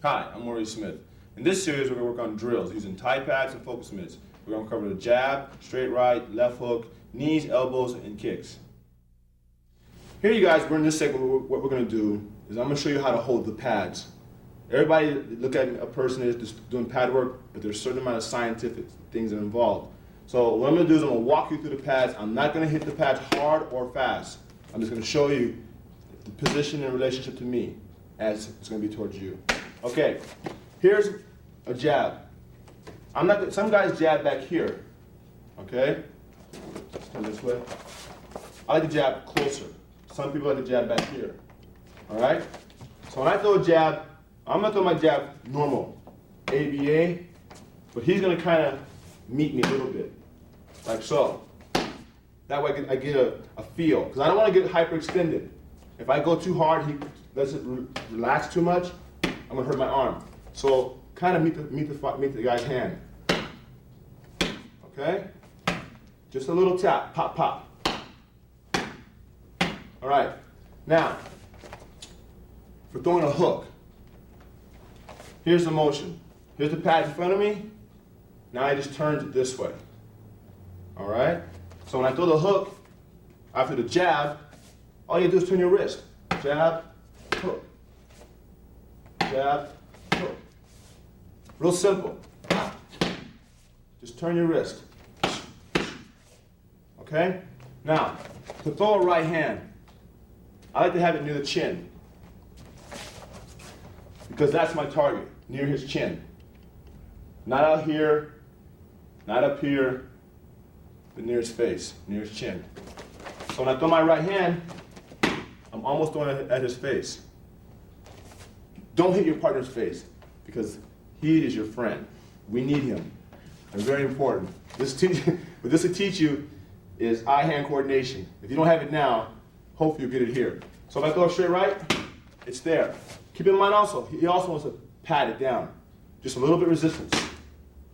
Hi, I'm Maurice Smith. In this series, we're going to work on drills using Thai pads and focus mitts. We're going to cover the jab, straight right, left hook, knees, elbows, and kicks. Here you guys, we're in this segment, what we're going to do is I'm going to show you how to hold the pads. Everybody look at a person is just doing pad work, but there's a certain amount of scientific things that are involved. So what I'm going to do is I'm going to walk you through the pads. I'm not going to hit the pads hard or fast. I'm just going to show you the position in relationship to me as it's going to be towards you. Okay, here's a jab. Some guys jab back here, okay? Let's turn this way. I like to jab closer. Some people like to jab back here, all right? So when I throw a jab, I'm gonna throw my jab normal, ABA, but he's gonna kind of meet me a little bit, like so. That way I get a feel, because I don't want to get hyperextended. If I go too hard, he lets it relax too much, I'm gonna hurt my arm. So kind of meet the guy's hand. Okay? Just a little tap, pop, pop. All right. Now, for throwing a hook, here's the motion. Here's the pad in front of me. Now I just turn it this way. All right? So when I throw the hook, after the jab, all you do is turn your wrist. Jab, hook. Jab, hook. Real simple. Just turn your wrist. Okay? Now, to throw a right hand, I like to have it near the chin, because that's my target, near his chin. Not out here, not up here, but near his face, near his chin. So when I throw my right hand, I'm almost throwing it at his face. Don't hit your partner's face, because he is your friend. We need him. It's very important. What this will teach you is eye-hand coordination. If you don't have it now, hopefully you'll get it here. So if I throw a straight right, it's there. Keep in mind also, he also wants to pat it down. Just a little bit of resistance,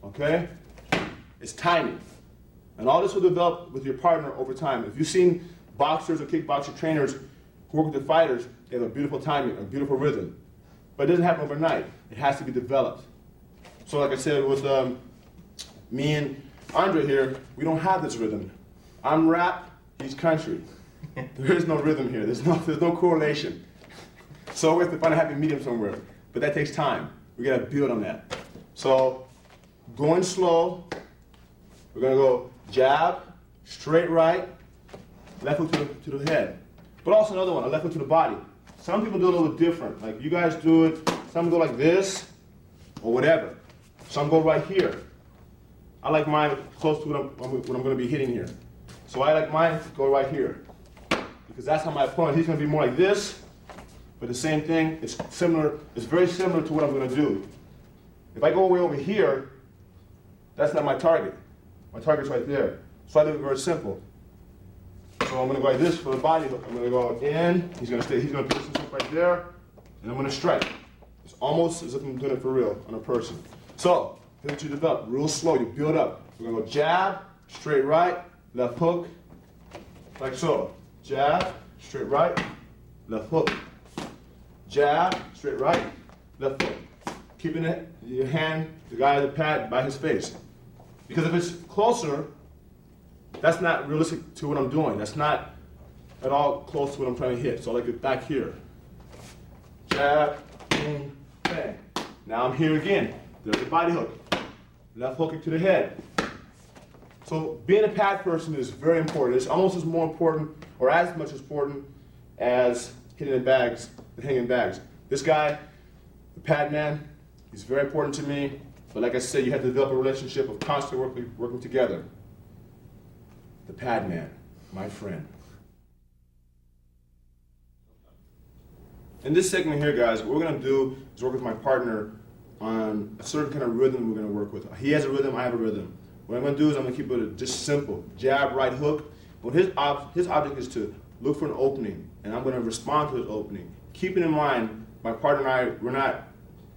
okay? It's timing. And all this will develop with your partner over time. If you've seen boxers or kickboxing trainers who work with the fighters, they have a beautiful timing, a beautiful rhythm. But it doesn't happen overnight. It has to be developed. So like I said, with me and Andre here, we don't have this rhythm. I'm rap, he's country. There is no rhythm here. There's no correlation. So we have to find a happy medium somewhere. But that takes time. We gotta build on that. So going slow, we're gonna go jab, straight right, left hook to the head. But also another one, a left hook to the body. Some people do it a little different. Like you guys do it, some go like this, or whatever. Some go right here. I like mine close to what I'm gonna be hitting here. So I like mine to go right here. Because that's how my opponent, he's gonna be more like this, but the same thing, it's very similar to what I'm gonna do. If I go way over here, that's not my target. My target's right there. So I do it very simple. So I'm gonna go like this for the body hook. I'm gonna go in, he's gonna position himself right there, and I'm gonna strike. It's almost as if I'm doing it for real on a person. So, here's what you develop, real slow, you build up. We're gonna go jab, straight right, left hook, like so. Jab, straight right, left hook. Jab, straight right, left hook. Keeping your hand, the guy at the pad, by his face. Because if it's closer, that's not realistic to what I'm doing. That's not at all close to what I'm trying to hit. So I like it back here. Jab, boom, bang. Now I'm here again. There's the body hook. Left hook to the head. So being a pad person is very important. It's almost as more important, or as much as important, as hitting the bags, the hanging bags. This guy, the pad man, he's very important to me. But like I said, you have to develop a relationship of constantly working together. The pad man, my friend. In this segment here, guys, what we're gonna do is work with my partner on a certain kind of rhythm we're gonna work with. He has a rhythm, I have a rhythm. What I'm gonna do is I'm gonna keep it just simple. Jab, right hook. But his object is to look for an opening, and I'm gonna respond to his opening. Keeping in mind, my partner and I, we're not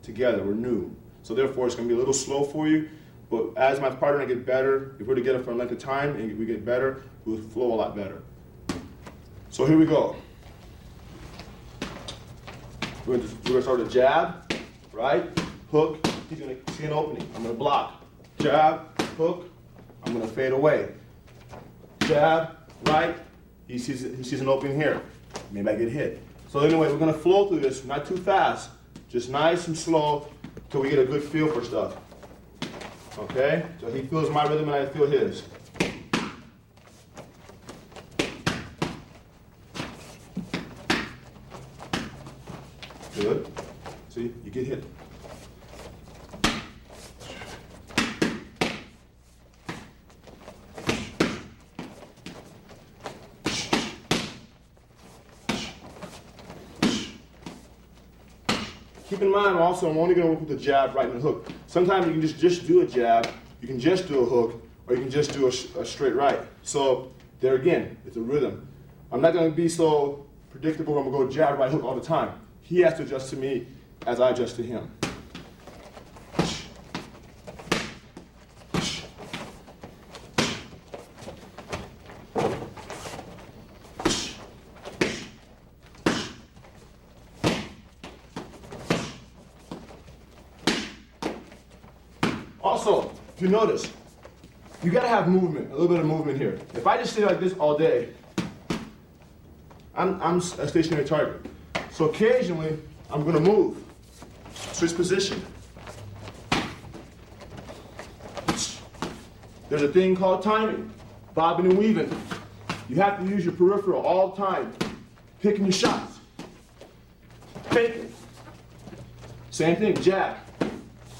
together, we're new. So therefore, it's gonna be a little slow for you, but as my partner and I get better, if we're together for a length of time and we get better, we'll flow a lot better. So here we go. We're gonna start with a jab, right, hook, he's gonna see an opening. I'm gonna block. Jab, hook, I'm gonna fade away. Jab, right, he sees an opening here. Maybe I get hit. So anyway, we're gonna flow through this, not too fast, just nice and slow till we get a good feel for stuff. Okay? So he feels my rhythm and I feel his. Good. See, you get hit. Keep in mind also, I'm only going to work with the jab, right, and the hook. Sometimes you can just do a jab, you can just do a hook, or you can just do a straight right. So there again, it's a rhythm. I'm not going to be so predictable. I'm going to go jab, right, hook all the time. He has to adjust to me as I adjust to him. Also, if you notice, you gotta have movement, a little bit of movement here. If I just stay like this all day, I'm a stationary target. So occasionally, I'm gonna move, switch position. There's a thing called timing, bobbing and weaving. You have to use your peripheral all the time, picking your shots, faking. Same thing, jab,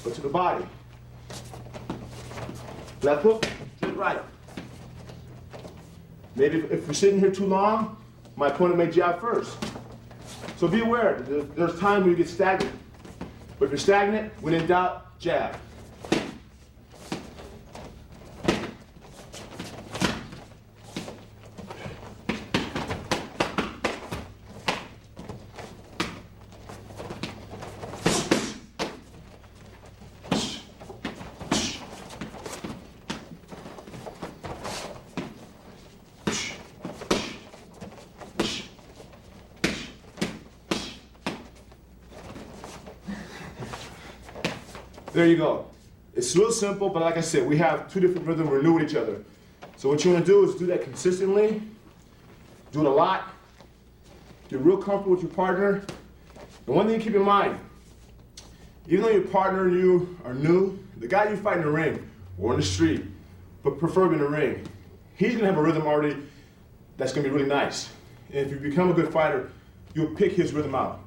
but to the body. Left hook, straight right. Maybe if we're sitting here too long, my opponent may jab first. So be aware, there's times when you get stagnant. But if you're stagnant, when in doubt, jab. There you go. It's real simple, but like I said, we have two different rhythms, we're new with each other. So what you want to do is do that consistently, do it a lot, get real comfortable with your partner. And one thing to keep in mind, even though your partner and you are new, the guy you fight in the ring or in the street, but preferably in the ring, he's gonna have a rhythm already that's gonna be really nice. And if you become a good fighter, you'll pick his rhythm out.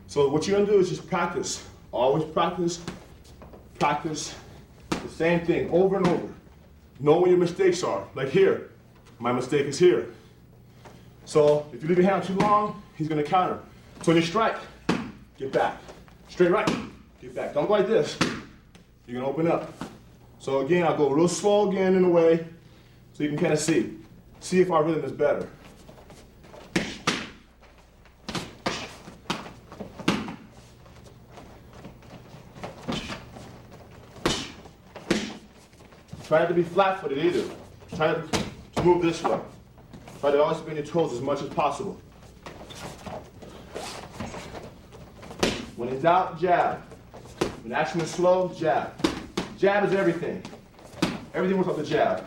So what you're gonna do is just practice, always practice, practice the same thing over and over. Know where your mistakes are. Like here, my mistake is here. So if you leave your hand too long, he's gonna counter. So when you strike, get back. Straight right, get back. Don't go like this. You're gonna open up. So again, I'll go real slow again in a way, so you can kind of see. See if our rhythm is better. Try not to be flat-footed either. Try to move this way. Try to always bend your toes as much as possible. When in doubt, jab. When action is slow, jab. Jab is everything. Everything works off the jab.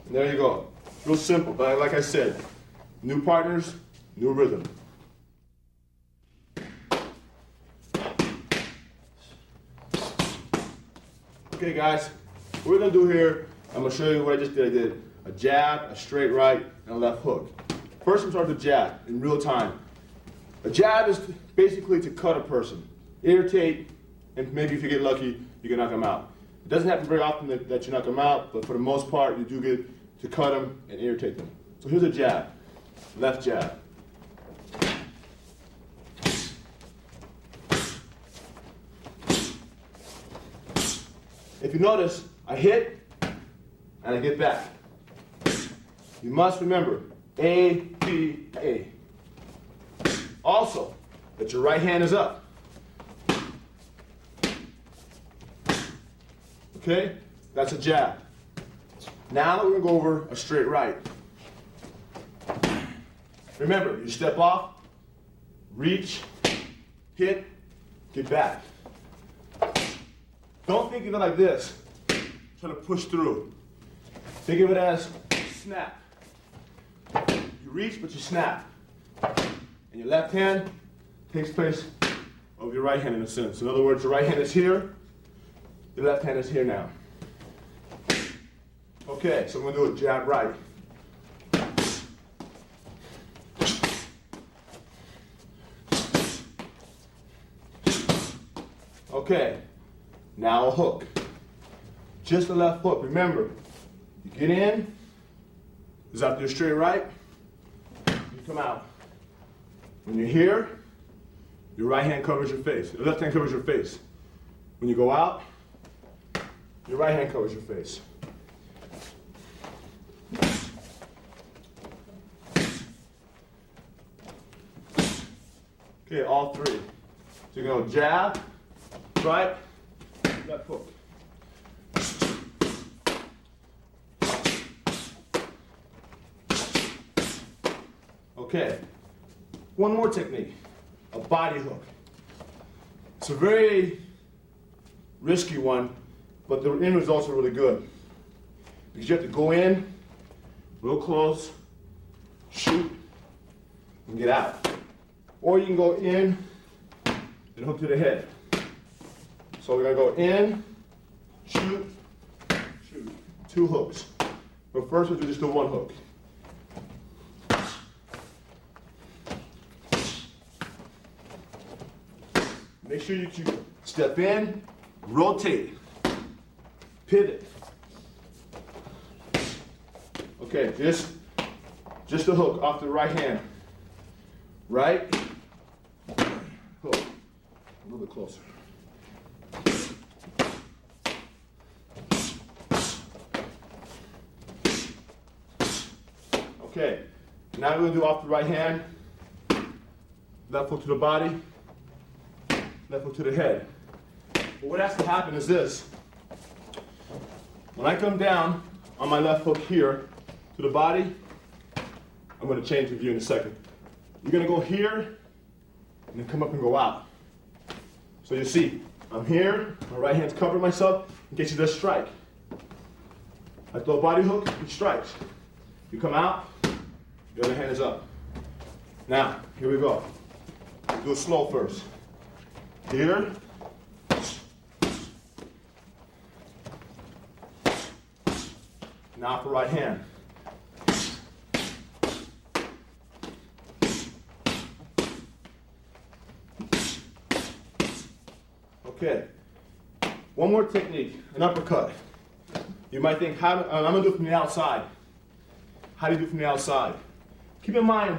And there you go. Real simple, but like I said, new partners, new rhythm. Okay guys, what we're gonna do here, I'm gonna show you what I just did. I did a jab, a straight right, and a left hook. First I'm starting to jab in real time. A jab is basically to cut a person, irritate, and maybe if you get lucky, you can knock them out. It doesn't happen very often that you knock them out, but for the most part, you do get to cut them and irritate them. So here's a jab, left jab. If you notice, I hit and I get back. You must remember, A, B, A. Also, that your right hand is up. Okay? That's a jab. Now we're gonna go over a straight right. Remember, you step off, reach, hit, get back. Don't think of it like this, try to push through. Think of it as snap. You reach, but you snap. And your left hand takes place of your right hand in a sense. In other words, your right hand is here, your left hand is here now. Okay, so we're gonna do a jab right. Okay, now a hook. Just a left hook. Remember, you get in, is out there straight right, you come out. When you're here, your right hand covers your face. Your left hand covers your face. When you go out, your right hand covers your face. Okay, all three. So you're gonna jab, right, left hook. Okay, one more technique, a body hook. It's a very risky one, but the end results are really good. Because you have to go in, real close, shoot, and get out. Or you can go in and hook to the head. So we're gonna go in, shoot, shoot. 2 hooks. But first we'll do just the 1 hook. Make sure you step in, rotate, pivot. Okay, just a hook off the right hand. Right, hook, a little bit closer. Okay, now we're gonna do off the right hand, left hook to the body, left hook to the head. But what has to happen is this. When I come down on my left hook here to the body, I'm gonna change the view in a second. You're gonna go here and then come up and go out. So you see, I'm here, my right hand's covering myself in case he does strike. I throw a body hook, he strikes. You come out, the other hand is up. Now, here we go. Do it slow first. Here. Now for right hand. Okay, one more technique, an uppercut. You might think, I'm gonna do it from the outside. How do you do it from the outside? Keep in mind,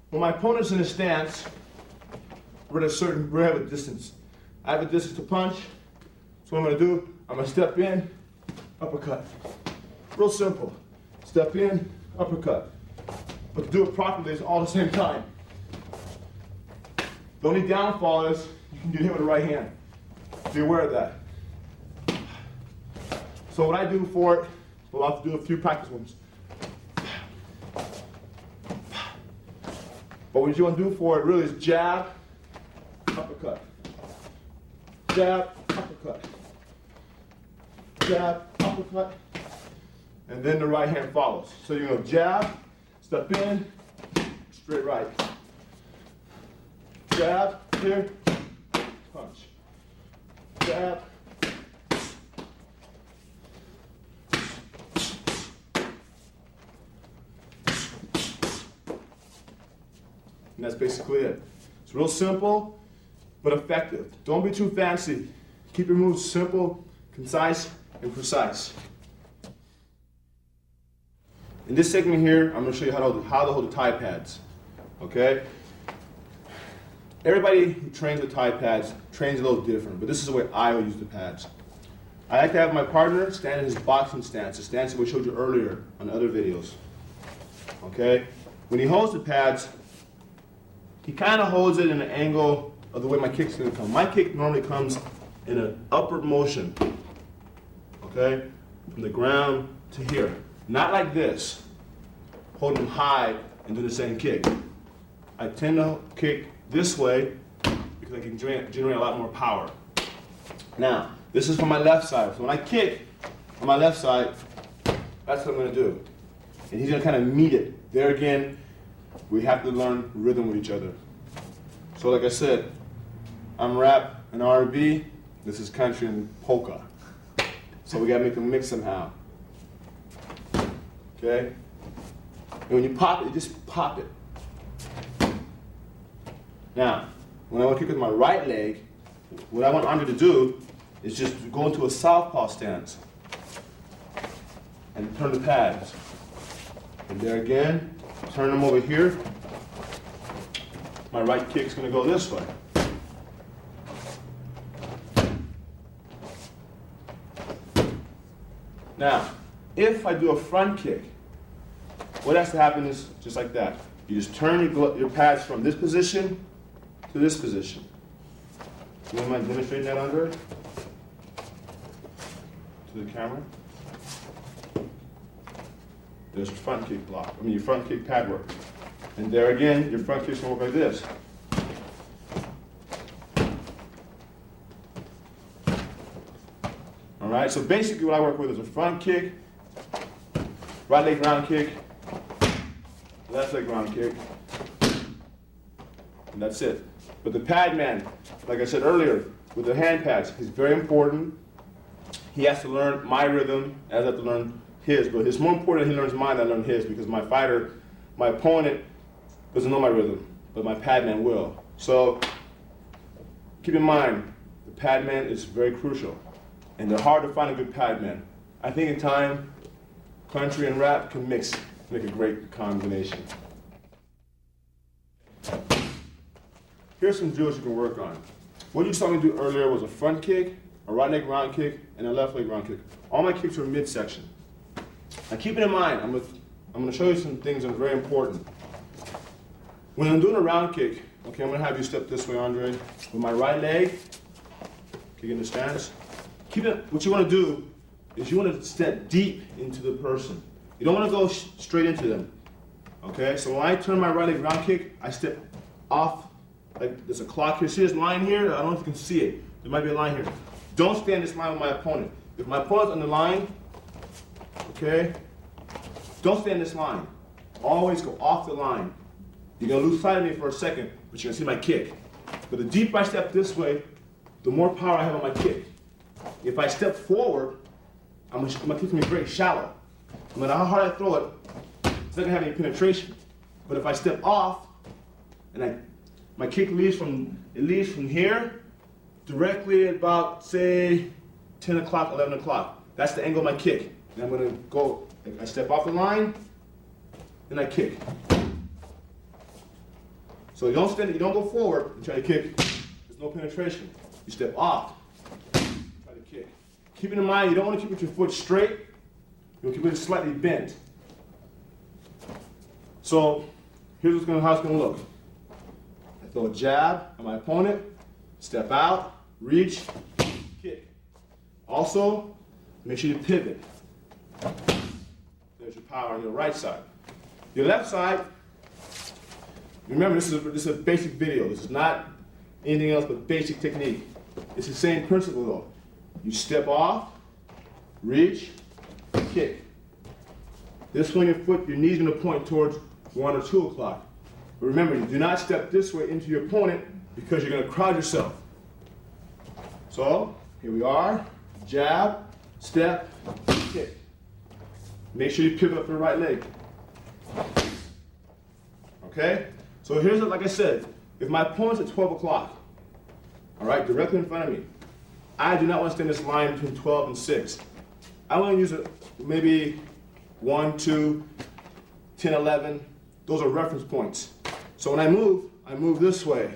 when my opponent's in a stance, we have a distance. I have a distance to punch, so what I'm gonna do, I'm gonna step in, uppercut. Real simple, step in, uppercut. But to do it properly, it's all at the same time. The only downfall is, you can get hit with the right hand. Be aware of that. So what I do for it, we'll have to do a few practice ones. But what you want to do for it really is jab, uppercut. Jab, uppercut. Jab, uppercut. And then the right hand follows. So you're going to jab, step in, straight right. Jab, here, punch. Jab. And that's basically it. It's real simple, but effective. Don't be too fancy. Keep your moves simple, concise, and precise. In this segment here, I'm going to show you how to hold the Thai pads. Okay? Everybody who trains with Thai pads trains a little different, but this is the way I will use the pads. I like to have my partner stand in his boxing stance, the stance that we showed you earlier on other videos. Okay? When he holds the pads, he kind of holds it in an angle of the way my kick's going to come. My kick normally comes in an upward motion. Okay? From the ground to here. Not like this. Hold him high and do the same kick. I tend to kick this way because I can generate a lot more power. Now, this is from my left side. So when I kick on my left side, that's what I'm going to do. And he's going to kind of meet it. There again, we have to learn rhythm with each other. So like I said, I'm rap and R&B. This is country and polka. So we got to make them mix somehow. Okay? And when you pop it, you just pop it. Now, when I want to kick with my right leg, what I want Andre to do is just go into a southpaw stance and turn the pads. And there again, turn them over here. My right kick's going to go this way. Now, if I do a front kick, what has to happen is just like that. You just turn your pads from this position to this position. You don't mind demonstrating that, Andre? To the camera. There's your front kick block. I mean, your front kick pad work. And there again, your front kick's gonna work like this. All right, so basically what I work with is a front kick, right leg round kick, left leg round kick, and that's it. But the pad man, like I said earlier, with the hand pads, is very important. He has to learn my rhythm, as I have to learn his, but it's more important he learns mine than I learn his, because my fighter, my opponent, doesn't know my rhythm, but my pad man will. So keep in mind, the pad man is very crucial, and they're hard to find a good pad man. I think in time, country and rap can mix, make a great combination. Here's some drills you can work on. What you saw me do earlier was a front kick, a right leg round kick, and a left leg round kick. All my kicks are midsection. Now keep it in mind, I'm going to show you some things that are very important. When I'm doing a round kick, okay, I'm going to have you step this way, Andre. With my right leg, kick in the stance. What you want to do is you want to step deep into the person. You don't want to go straight into them. Okay, so when I turn my right leg round kick, I step off, like there's a clock here. See this line here? I don't know if you can see it. There might be a line here. Don't stay in this line with my opponent. If my opponent's on the line, okay, don't stay in this line. Always go off the line. You're going to lose sight of me for a second, but you're going to see my kick. But the deeper I step this way, the more power I have on my kick. If I step forward, my kick's going to be very shallow. No matter how hard I throw it, it's not going to have any penetration. But if I step off, and my kick leaves from here, directly at about, say, 10 o'clock, 11 o'clock. That's the angle of my kick. And I'm going to go, I step off the line, then I kick. So you don't go forward and try to kick. There's no penetration. You step off, try to kick. Keeping in mind, you don't want to keep your foot straight. You want to keep it slightly bent. So here's how it's going to look. I throw a jab on my opponent, step out, reach, kick. Also, make sure you pivot. There's your power on your right side. Your left side, remember this is a basic video. This is not anything else but basic technique. It's the same principle though. You step off, reach, kick. This one, your knee's gonna point towards 1 or 2 o'clock. But remember, you do not step this way into your opponent because you're gonna crowd yourself. So, here we are, jab, step, kick. Make sure you pivot up your right leg. Okay? So here's it, like I said, if my opponent's at 12 o'clock, all right, directly in front of me, I do not want to stay in this line between 12 and 6. I want to use it maybe 1, 2, 10, 11. Those are reference points. So when I move this way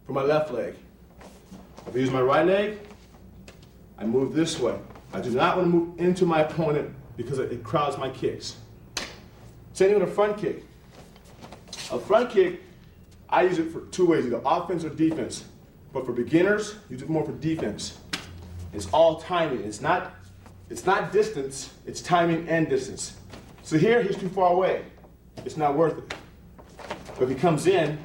for my left leg. If I use my right leg, I move this way. I do not want to move into my opponent because it crowds my kicks. Same thing with a front kick. A front kick, I use it for 2 ways, either offense or defense. But for beginners, use it more for defense. It's all timing. It's not distance, it's timing and distance. So here, he's too far away. It's not worth it. But if he comes in,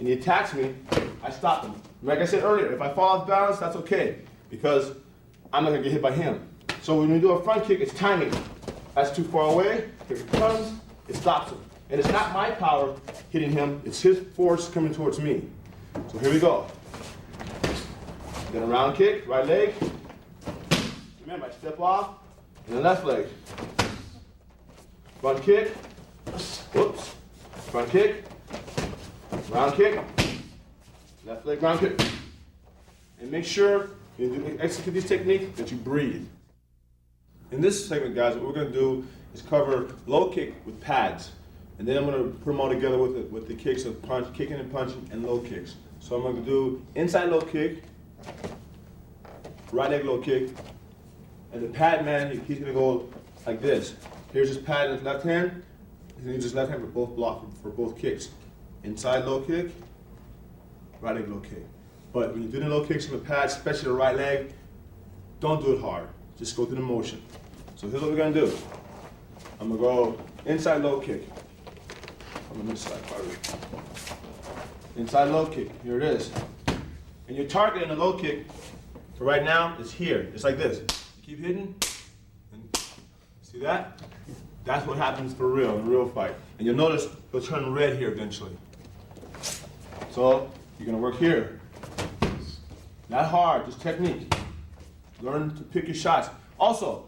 and he attacks me, I stop him. Like I said earlier, if I fall off balance, that's okay, because I'm not gonna get hit by him. So when you do a front kick, it's timing. That's too far away, here it comes, it stops him. And it's not my power hitting him, it's his force coming towards me. So here we go. Then a round kick, right leg. Remember, I step off, and the left leg. Front kick, whoops. Front kick, round kick, left leg round kick. And make sure you execute this technique that you breathe. In this segment, guys, what we're gonna do is cover low kick with pads. And then I'm gonna put them all together with the kicks of punch, kicking and punching, and low kicks. So I'm gonna do inside low kick, right leg low kick, and the pad man, he's gonna go like this. Here's his pad in his left hand, he's gonna use his left hand for both block, for both kicks. Inside low kick, right leg low kick. But when you do the low kicks from the pad, especially the right leg, don't do it hard. Just go through the motion. So here's what we're gonna do. I'm gonna go inside low kick. On this side, inside low kick, here it is. And your target in the low kick for right now is here. It's like this. You keep hitting, and see that? That's what happens for real, in a real fight. And you'll notice it'll turn red here eventually. So you're gonna work here. Not hard, just technique. Learn to pick your shots. Also,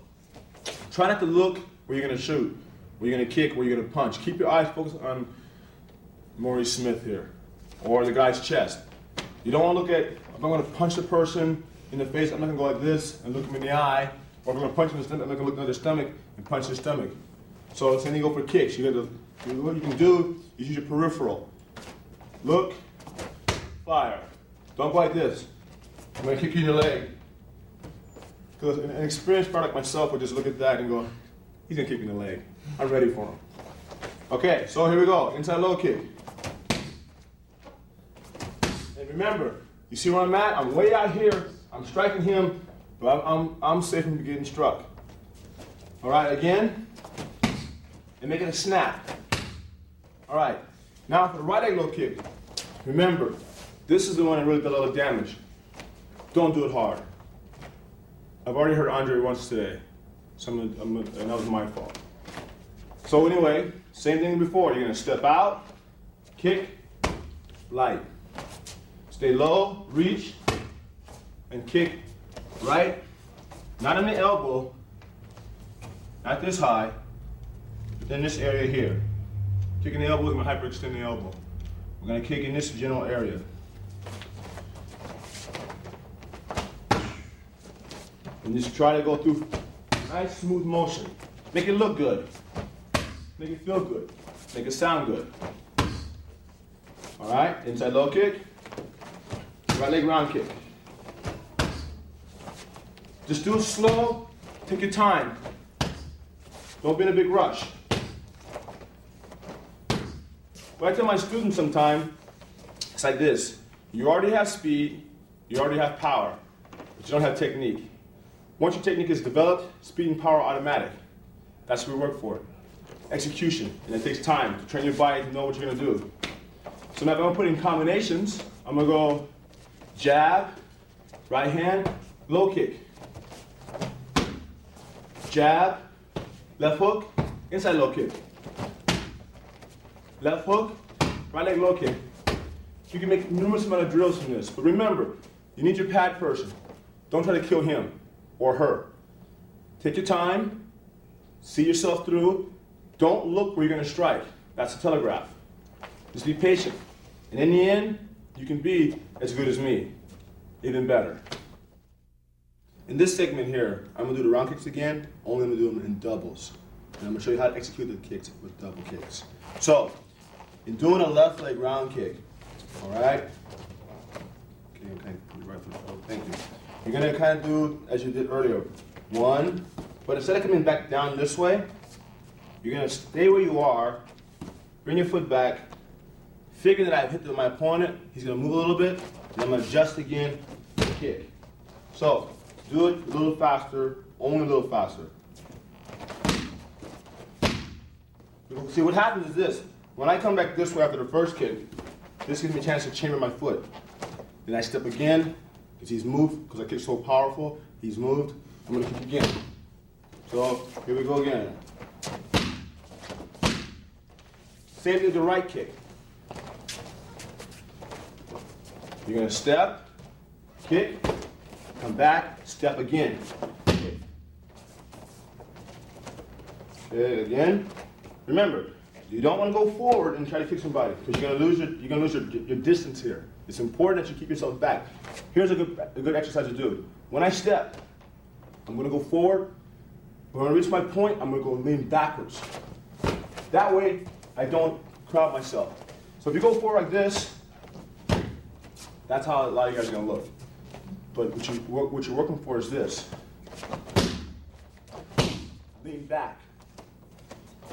try not to look where you're gonna shoot, where you're gonna kick, where you're gonna punch. Keep your eyes focused on Maurice Smith here, or the guy's chest. You don't wanna look at, if I'm gonna punch the person in the face, I'm not gonna go like this and look him in the eye, or if I'm gonna punch him in the stomach, I'm not gonna look at their stomach and punch their stomach. So same thing go for kicks. What you can do is use your peripheral. Look, fire. Don't go like this. I'm gonna kick you in your leg. Because an experienced fighter like myself would just look at that and go, he's gonna kick me in the leg. I'm ready for him. Okay, so here we go, inside low kick. And remember, you see where I'm at? I'm way out here, I'm striking him, but I'm safe from getting struck. All right, again, and make it a snap. All right, now for the right leg low kick, remember, this is the one that really does a lot of damage. Don't do it hard. I've already heard Andre once today, and that was my fault. So anyway, same thing before. You're gonna step out, kick, light. Stay low, reach, and kick right, not in the elbow, not this high, but in this area here. Kicking the elbow, we're gonna hyperextend the elbow. We're gonna kick in this general area. And just try to go through nice, smooth motion. Make it look good. Make it feel good. Make it sound good. All right, inside low kick. Right leg round kick. Just do it slow. Take your time. Don't be in a big rush. What I tell my students sometimes, it's like this. You already have speed. You already have power. But you don't have technique. Once your technique is developed, speed and power are automatic. That's what we work for. Execution, and it takes time to train your body to know what you're gonna do. So now if I'm gonna put in combinations, I'm gonna go jab, right hand, low kick. Jab, left hook, inside low kick. Left hook, right leg low kick. You can make numerous amount of drills from this, but remember, you need your pad person. Don't try to kill him or her. Take your time, see yourself through. Don't look where you're gonna strike. That's a telegraph. Just be patient. And in the end, you can be as good as me, even better. In this segment here, I'm gonna do the round kicks again, only I'm gonna do them in doubles. And I'm gonna show you how to execute the kicks with double kicks. So, in doing a left leg round kick, all right? Okay, right through. Oh, thank you. You're gonna kind of do as you did earlier. One, but instead of coming back down this way, you're gonna stay where you are, bring your foot back, figure that I've hit my opponent, he's gonna move a little bit, and I'm gonna adjust again, kick. So, do it a little faster, only a little faster. See, what happens is this. When I come back this way after the first kick, This gives me a chance to chamber my foot. Then I step again, because he's moved, because I kick so powerful, he's moved. I'm gonna kick again. So here we go again. Same thing with the right kick. You're gonna step, kick, come back, step again. Kick. Again. Remember, you don't want to go forward and try to kick somebody because you're gonna lose your distance here. It's important that you keep yourself back. Here's a good exercise to do. When I step, I'm gonna go forward. When I reach my point, I'm gonna go lean backwards. That way, I don't crowd myself. So if you go forward like this, that's how a lot of you guys are gonna look. But what you're working for is this. Lean back.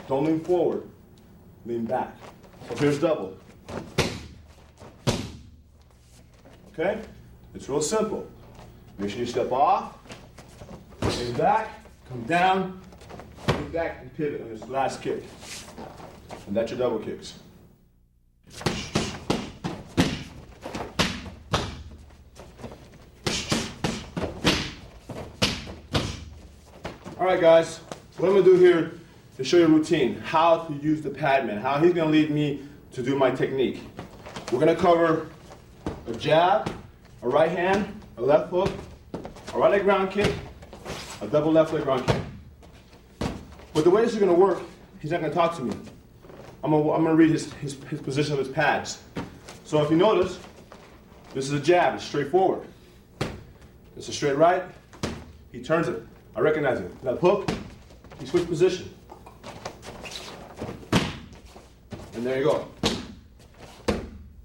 Don't lean forward, lean back. So here's double. Okay? It's real simple. Make sure you step off, lean back, come down, lean back, and pivot on this last kick. And that's your double kicks. All right, guys, what I'm gonna do here is show you a routine, how to use the pad man, how he's gonna lead me to do my technique. We're gonna cover a jab, a right hand, a left hook, a right leg ground kick, a double left leg ground kick. But the way this is gonna work, he's not gonna talk to me. I'm gonna read his position of his pads. So if you notice, this is a jab, it's straightforward. It's a straight right, he turns it. I recognize it. That hook, he switched position. And there you go.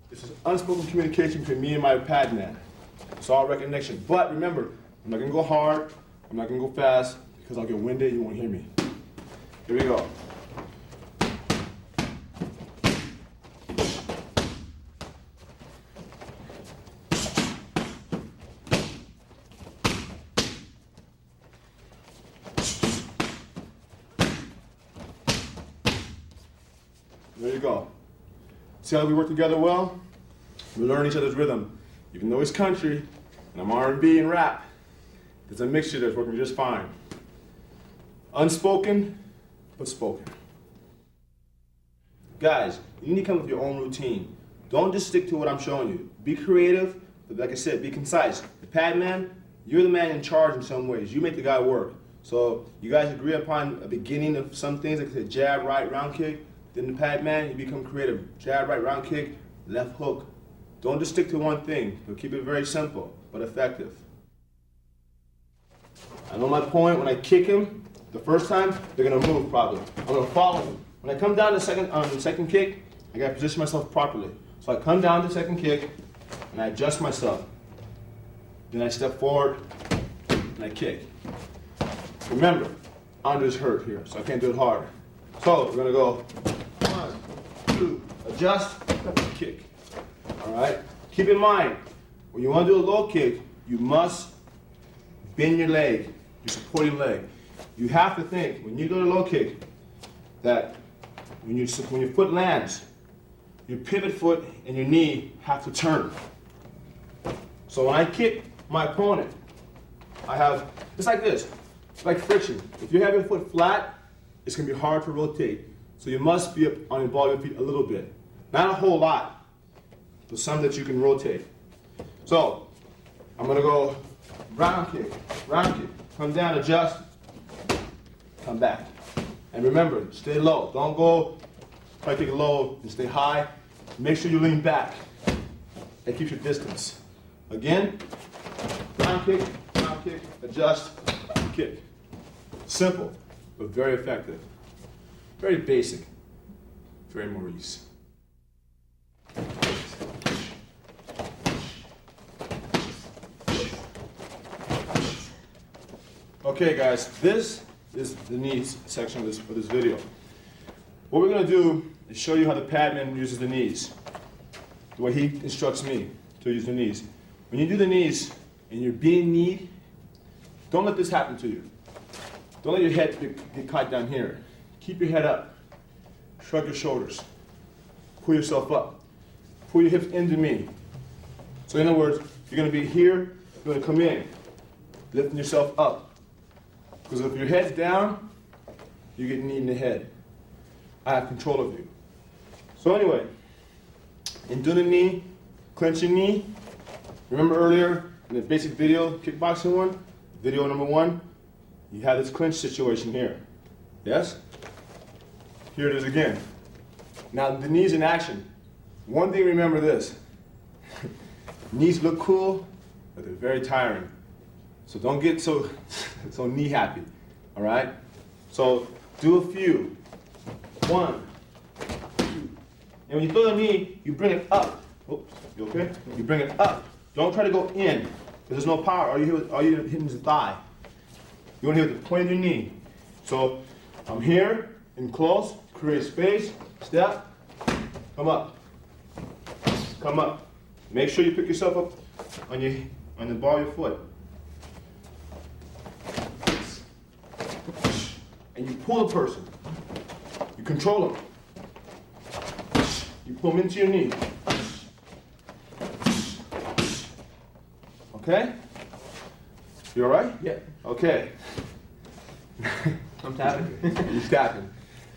This is unspoken communication between me and my pad man. It's all recognition. But remember, I'm not gonna go hard, I'm not gonna go fast, because I'll get winded, you won't hear me. Here we go. There you go. See how we work together well? We learn each other's rhythm. Even though it's country, and I'm R&B and rap, there's a mixture that's working just fine. Unspoken, but spoken. Guys, you need to come up with your own routine. Don't just stick to what I'm showing you. Be creative, but like I said, be concise. The pad man, you're the man in charge in some ways. You make the guy work. So you guys agree upon a beginning of some things, like the jab, right, round kick. Then the pad man, you become creative. Jab, right, round kick, left hook. Don't just stick to one thing, but keep it very simple, but effective. I know my point, when I kick him, the first time, they're gonna move probably. I'm gonna follow him. When I come down the second kick, I gotta position myself properly. So I come down the second kick, and I adjust myself. Then I step forward, and I kick. Remember, Andre's hurt here, so I can't do it hard. So we're gonna go 1, 2, adjust, kick. All right? Keep in mind, when you want to do a low kick, you must bend your leg, your supporting leg. You have to think, when you do a low kick, that when your foot lands, your pivot foot and your knee have to turn. So when I kick my opponent, I have, it's like this, it's like friction. If you have your foot flat, it's gonna be hard to rotate. So you must be on your ball of your feet a little bit. Not a whole lot, but some that you can rotate. So, I'm gonna go round kick, come down, adjust, come back. And remember, stay low. Don't go try to kick low and stay high. Make sure you lean back. That keeps your distance. Again, round kick, adjust, kick. Simple, but very effective. Very basic, very Maurice. Okay guys, this is the knees section of this video. What we're gonna do is show you how the padman uses the knees, the way he instructs me to use the knees. When you do the knees and you're being kneed, don't let this happen to you. Don't let your head get caught down here. Keep your head up. Shrug your shoulders. Pull yourself up. pull your hips into me. So in other words, you're going to be here, you're going to come in, lifting yourself up. Because if your head's down, you get knee in the head. I have control of you. So anyway, in doing the knee, clench your knee. Remember earlier in the basic video, kickboxing one, video number 1, you have this clinch situation here. Yes? Here it is again. Now the knees in action. One thing, remember this. Knees look cool, but they're very tiring. So don't get so knee happy, all right? So do a few. 1, 2. And when you throw the knee, you bring it up. Oops, you okay? You bring it up. Don't try to go in, because there's no power. All you're hitting is the thigh. You want to hit with the point of your knee. So I'm here, in close, create space, step, come up. Come up. Make sure you pick yourself up on the ball of your foot. And you pull the person. You control them. You pull them into your knee. Okay? You all right? Yeah. Okay. I'm tapping. You're tapping.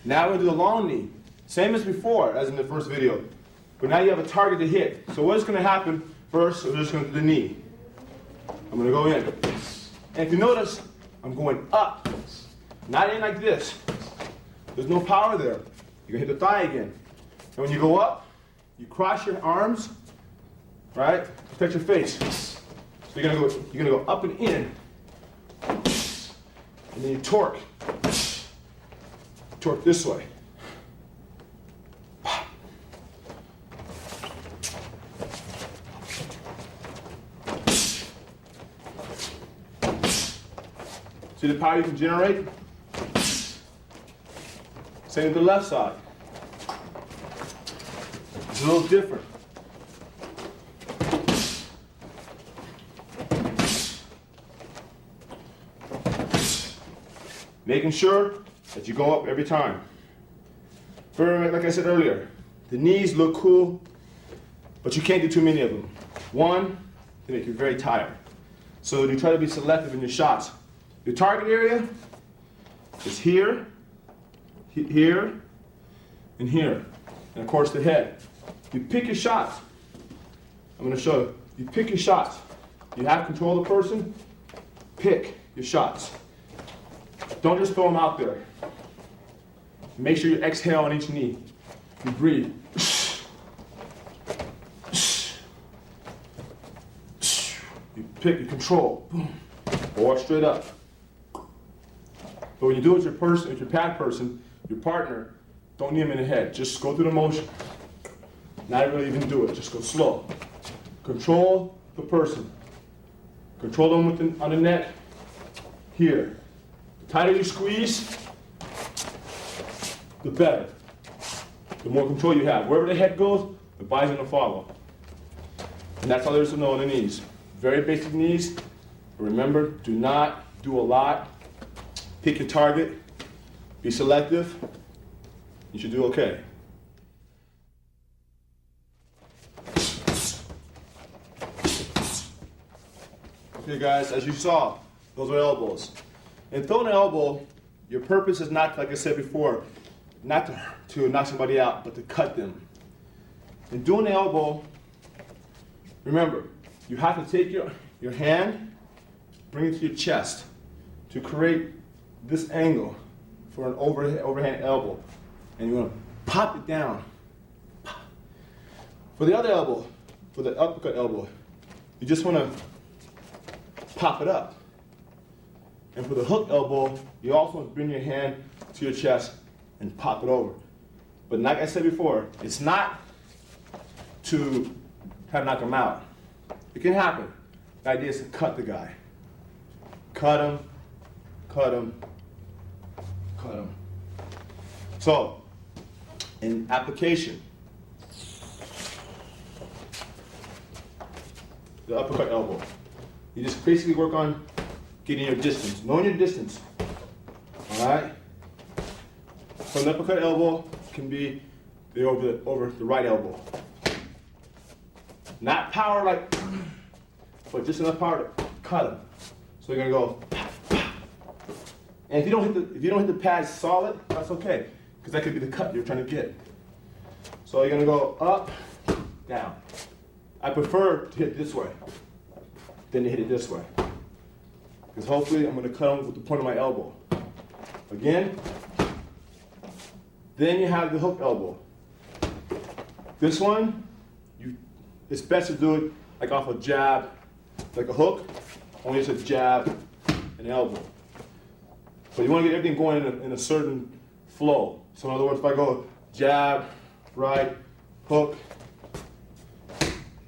Now we're going to do the long knee. Same as before, as in the first video. But now you have a target to hit. So what's going to happen first, we're just going to do the knee. I'm going to go in. And if you notice, I'm going up. Not in like this. There's no power there. You're going to hit the thigh again. And when you go up, you cross your arms, right? Protect your face. So you're gonna go up and in. And then you torque. Torque this way. See the power you can generate? Same with the left side. It's a little different. Making sure that you go up every time. Like I said earlier, the knees look cool, but you can't do too many of them. 1, they make you very tired. So you try to be selective in your shots. Your target area is here, here, and here. And of course the head. You pick your shots. I'm going to show you. You pick your shots. You have control of the person. Pick your shots. Don't just throw them out there. Make sure you exhale on each knee. You breathe. You pick, you control. Boom. Or straight up. But when you do it with your person, with your pad person, your partner, don't knee him in the head. Just go through the motion. Not really even do it. Just go slow. Control the person. Control them on the neck. Here. The tighter you squeeze, the better. The more control you have. Wherever the head goes, the body's going to follow. And that's all there is to know on the knees. Very basic knees. But remember, do not do a lot. Pick your target. Be selective. You should do okay. Okay guys, as you saw, those are elbows. In throwing an elbow, your purpose is not, like I said before, not to knock somebody out, but to cut them. In doing the elbow, remember, you have to take your hand, bring it to your chest to create this angle for an overhand elbow. And you want to pop it down. For the other elbow, for the uppercut elbow, you just want to pop it up. And for the hook elbow, you also want to bring your hand to your chest and pop it over. But like I said before, it's not to try to knock him out. It can happen. The idea is to cut the guy. Cut him, cut him, cut him. So, in application, the uppercut elbow. You just basically work on getting your distance, knowing your distance. All right? From the uppercut elbow can be over the right elbow. Not power like, but just enough power to cut them. So you're gonna go, and if you don't hit the pads solid, that's okay, because that could be the cut you're trying to get. So you're gonna go up, down. I prefer to hit this way than to hit it this way, because hopefully I'm gonna cut them with the point of my elbow. Again, then you have the hook elbow. This one, it's best to do it like off a jab, like a hook, only it's a jab and an elbow. So you want to get everything going in a certain flow. So in other words, if I go jab, right, hook,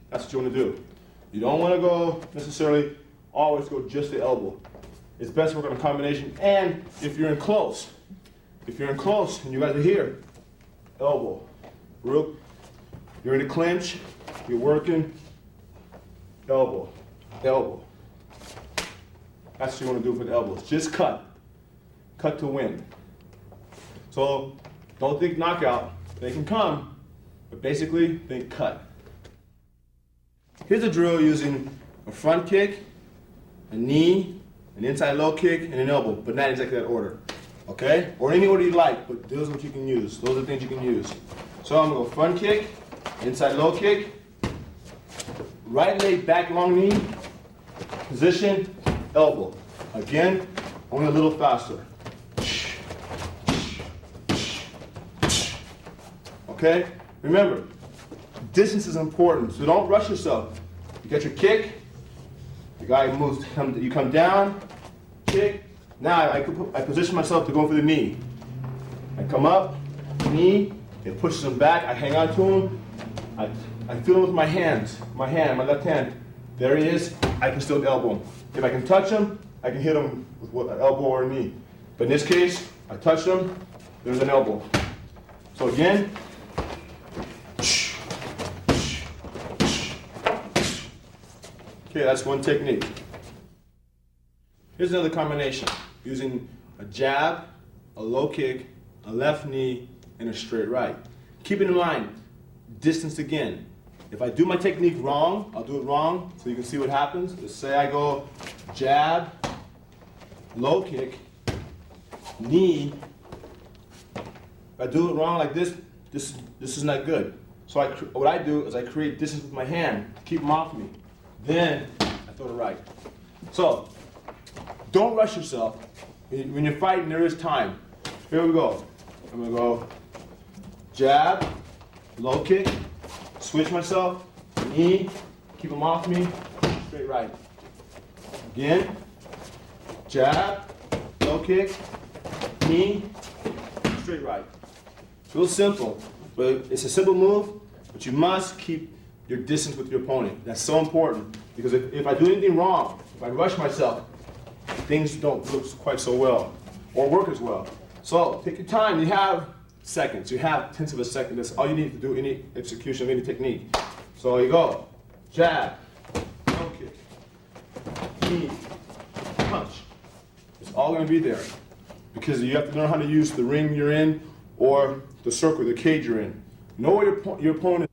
that's what you want to do. You don't want to go necessarily always go just the elbow. It's best to work on a combination. And if you're in close and you guys are here, elbow, you're in a clinch, you're working, elbow, elbow. That's what you want to do for the elbows. Just cut to win. So don't think knockout, they can come, but basically think cut. Here's a drill using a front kick, a knee, an inside low kick, and an elbow, but not exactly that order. Okay? Or any order you like, but those are what you can use. Those are the things you can use. So I'm gonna go front kick, inside low kick, right leg back long knee, position, elbow. Again, only a little faster. Okay? Remember, distance is important, so don't rush yourself. You get your kick, the guy moves, you come down, kick. Now I position myself to go for the knee. I come up, knee, it pushes him back, I hang on to him, I feel him with my hands, my left hand. There he is, I can still elbow him. If I can touch him, I can hit him with an elbow or a knee. But in this case, I touch him, there's an elbow. So again, okay, that's one technique. Here's another combination, using a jab, a low kick, a left knee, and a straight right. Keep it in mind, distance again. If I do my technique wrong, I'll do it wrong so you can see what happens. Let's say I go jab, low kick, knee. If I do it wrong like this is not good. So what I do is I create distance with my hand to keep them off me. Then I throw the right. So don't rush yourself. When you're fighting, there is time. Here we go. I'm gonna go jab, low kick, switch myself, knee, keep them off me, straight right. Again, jab, low kick, knee, straight right. It's real simple, but it's a simple move, but you must keep your distance with your opponent. That's so important, because if I do anything wrong, if I rush myself, things don't look quite so well, or work as well. So take your time. You have seconds. You have tenths of a second. That's all you need to do any execution of any technique. So you go, jab, low kick, knee, punch. It's all going to be there, because you have to learn how to use the ring you're in or the circle, the cage you're in. Know where your opponent is.